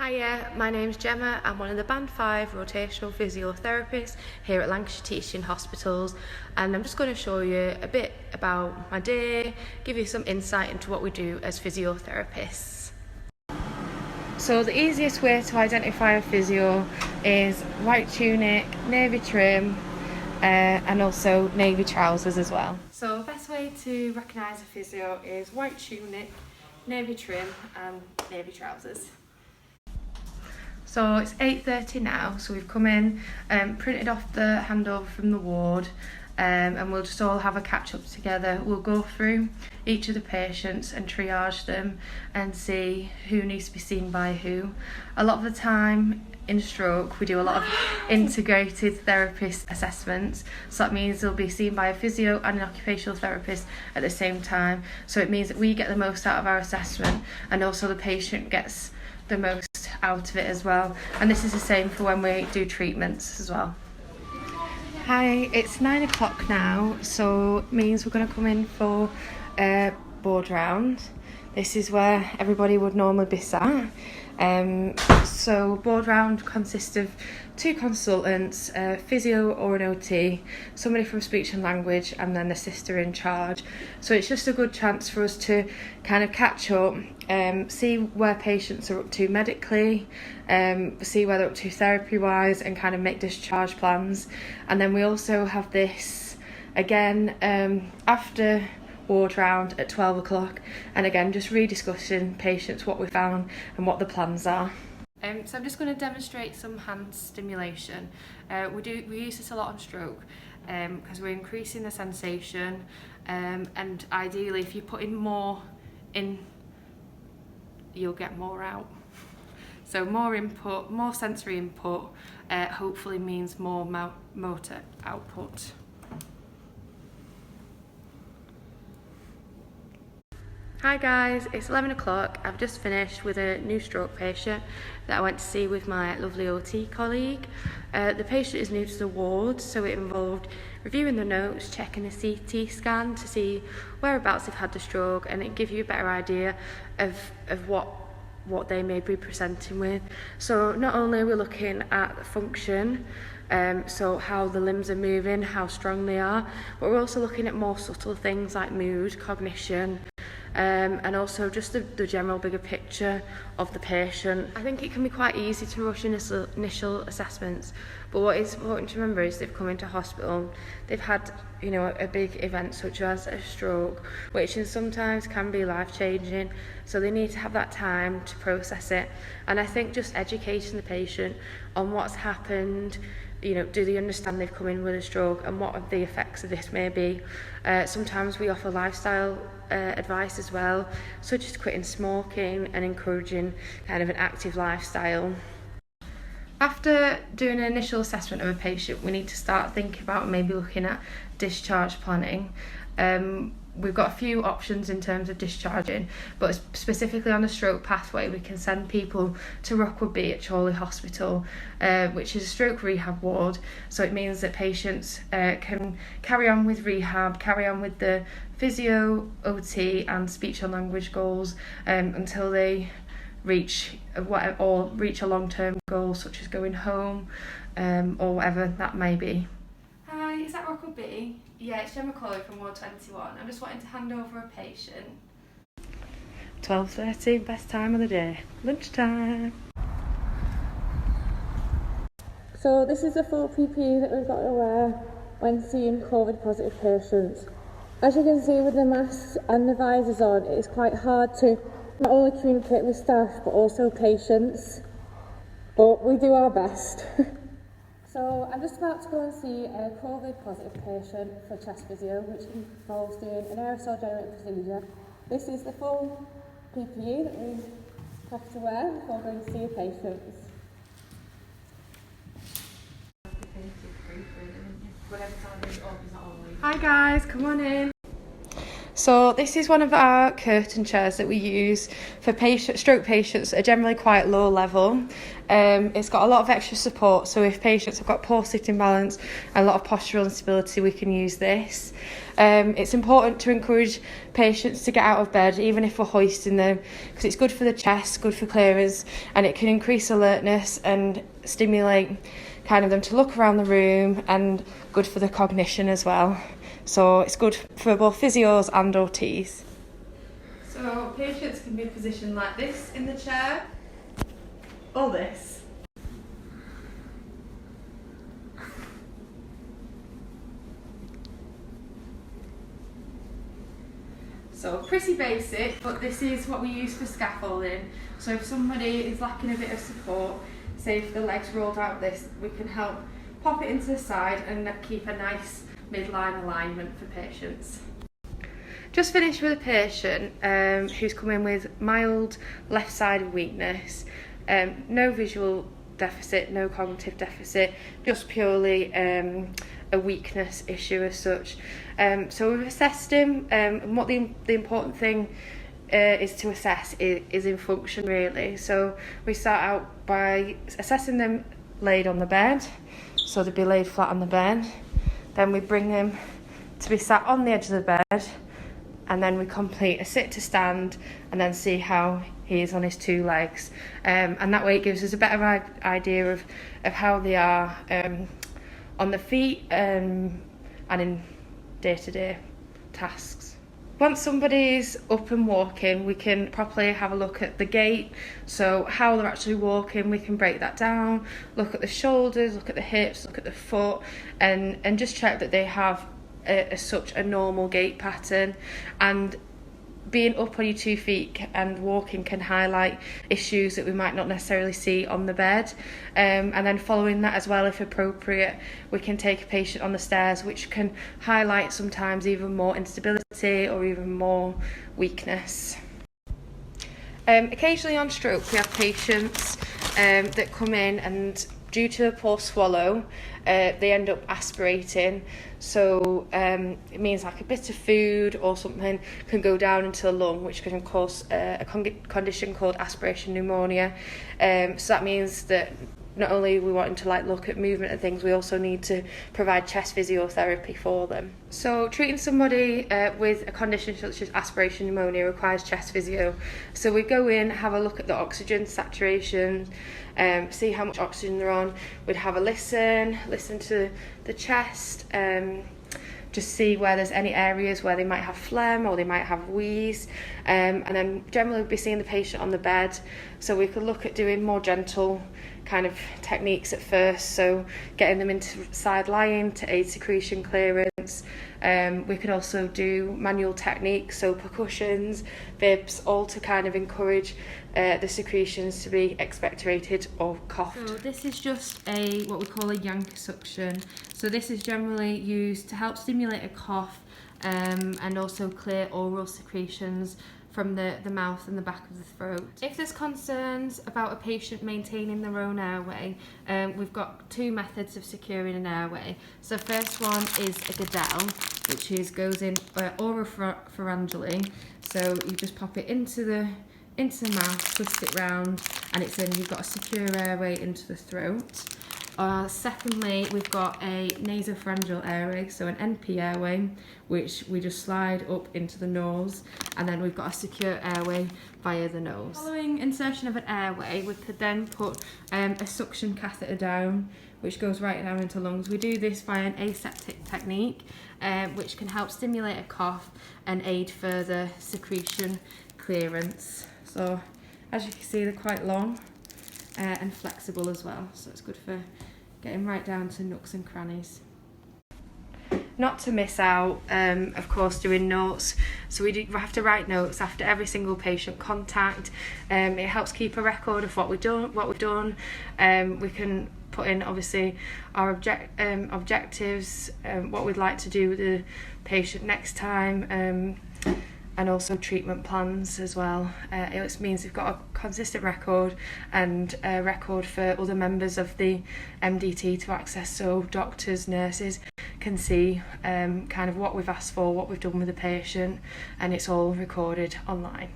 Hiya, my name's Gemma. I'm one of the Band 5 rotational physiotherapists here at Lancashire Teaching Hospitals, and I'm just going to show you a bit about my day, give you some insight into what we do as physiotherapists. So the easiest way to identify a physio is white tunic, navy trim, and also navy trousers as well. So the best way to recognise a physio is white tunic, navy trim and navy trousers. So it's 8:30 now, so we've come in, printed off the handover from the ward, and we'll just all have a catch up together. We'll go through each of the patients and triage them and see who needs to be seen by who. A lot of the time in stroke we do a lot of integrated therapist assessments, so that means they'll be seen by a physio and an occupational therapist at the same time. So it means that we get the most out of our assessment and also the patient gets the most out of it as well, and this is the same for when we do treatments as well. Hi, it's 9 o'clock now, so it means we're going to come in for a board round. This is where everybody would normally be sat. So board round consists of 2 consultants, a physio or an OT, somebody from speech and language, and then the sister in charge. So it's just a good chance for us to kind of catch up, see where patients are up to medically, see where they're up to therapy wise, and kind of make discharge plans. And then we also have this again after ward round at 12 o'clock, and again just rediscussing patients, what we found and what the plans are. So I'm just going to demonstrate some hand stimulation. We use this a lot on stroke because we're increasing the sensation, and ideally if you put in more in, you'll get more out. So more input, more sensory input, hopefully means more motor output. Hi guys, it's 11 o'clock. I've just finished with a new stroke patient that I went to see with my lovely OT colleague. The patient is new to the ward, so it involved reviewing the notes, checking the CT scan to see whereabouts they've had the stroke, and it gives you a better idea of what they may be presenting with. So not only are we looking at the function, so how the limbs are moving, how strong they are, but we're also looking at more subtle things like mood, cognition, and also just the general bigger picture of the patient. I think it can be quite easy to rush initial assessments, but what is important to remember is they've come into hospital, they've had a big event such as a stroke, which sometimes can be life-changing, so they need to have that time to process it. And I think just educating the patient on what's happened, do they understand they've come in with a stroke and what the effects of this may be. Sometimes we offer lifestyle advice as well, such as quitting smoking and encouraging kind of an active lifestyle. After doing an initial assessment of a patient, we need to start thinking about maybe looking at discharge planning. We've got a few options in terms of discharging, but specifically on the stroke pathway, we can send people to Rockwell at Chorley Hospital, which is a stroke rehab ward. So it means that patients can carry on with rehab, carry on with the physio, OT and speech and language goals until they reach a long-term goal, such as going home or whatever that may be. Hi, is that Rockwell B? Yeah, it's Gemma calling from Ward 21. I'm just wanting to hand over a patient. 12:30, best time of the day, lunchtime. So this is the full PPE that we've got to wear when seeing COVID positive patients. As you can see with the masks and the visors on, it is quite hard to not only communicate with staff but also patients, but we do our best. So I'm just about to go and see a COVID positive patient for chest physio, which involves doing an aerosol generator procedure. This is the full PPE that we have to wear before going to see a patient. Hi guys, come on in. So this is one of our curtain chairs that we use for stroke patients that are generally quite low level. It's got a lot of extra support, so if patients have got poor sitting balance and a lot of postural instability, we can use this. It's important to encourage patients to get out of bed, even if we're hoisting them, because it's good for the chest, good for clearance, and it can increase alertness and stimulate kind of them to look around the room, and good for the cognition as well. So it's good for both physios and OTs. So patients can be positioned like this in the chair, or this. So pretty basic, but this is what we use for scaffolding. So if somebody is lacking a bit of support, say if the legs rolled out this, we can help pop it into the side and keep a nice midline alignment for patients. Just finished with a patient who's come in with mild left-sided weakness, no visual deficit, no cognitive deficit, just purely a weakness issue as such. So we've assessed him, and what the important thing is to assess is in function really. So we start out by assessing them laid on the bed, so they'd be laid flat on the bed. Then we bring them to be sat on the edge of the bed, and then we complete a sit to stand and then see how he is on his two legs. And that way it gives us a better idea of how they are on the feet and in day-to-day tasks. Once somebody's up and walking, we can properly have a look at the gait, so how they're actually walking. We can break that down, look at the shoulders, look at the hips, look at the foot, and just check that they have such a normal gait pattern. And being up on your 2 feet and walking can highlight issues that we might not necessarily see on the bed. And then following that as well, if appropriate, we can take a patient on the stairs, which can highlight sometimes even more instability or even more weakness. Occasionally on stroke, we have patients that come in and due to a poor swallow, they end up aspirating. So it means like a bit of food or something can go down into the lung, which can cause a condition called aspiration pneumonia. So that means that not only we want to look at movement and things, we also need to provide chest physiotherapy for them. So treating somebody with a condition such as aspiration pneumonia requires chest physio. So we go in, have a look at the oxygen saturation, see how much oxygen they're on. We'd have a listen to the chest, just see where there's any areas where they might have phlegm or they might have wheeze, and then generally we'd be seeing the patient on the bed. So we could look at doing more gentle kind of techniques at first, so getting them into side lying to aid secretion clearance. We could also do manual techniques, so percussions, bibs, all to kind of encourage the secretions to be expectorated or coughed. So this is just what we call a yank suction. So this is generally used to help stimulate a cough and also clear oral secretions from the mouth and the back of the throat. If there's concerns about a patient maintaining their own airway, we've got 2 methods of securing an airway. So first one is a Goodell, which goes in oropharyngally. So you just pop it into the mouth, twist it round, and it's in. You've got a secure airway into the throat. Secondly, we've got a nasopharyngeal airway, so an NP airway, which we just slide up into the nose, and then we've got a secure airway via the nose. Following insertion of an airway, we could then put a suction catheter down, which goes right down into lungs. We do this via an aseptic technique, which can help stimulate a cough and aid further secretion clearance. So as you can see, they're quite long and flexible as well, so it's good for getting right down to nooks and crannies. Not to miss out, of course, doing notes. So we have to write notes after every single patient contact. It helps keep a record of what we've done. We can put in obviously our objectives, what we'd like to do with the patient next time, and also treatment plans as well. It means we've got a consistent record and a record for other members of the MDT to access, so doctors, nurses can see kind of what we've asked for, what we've done with the patient, and it's all recorded online.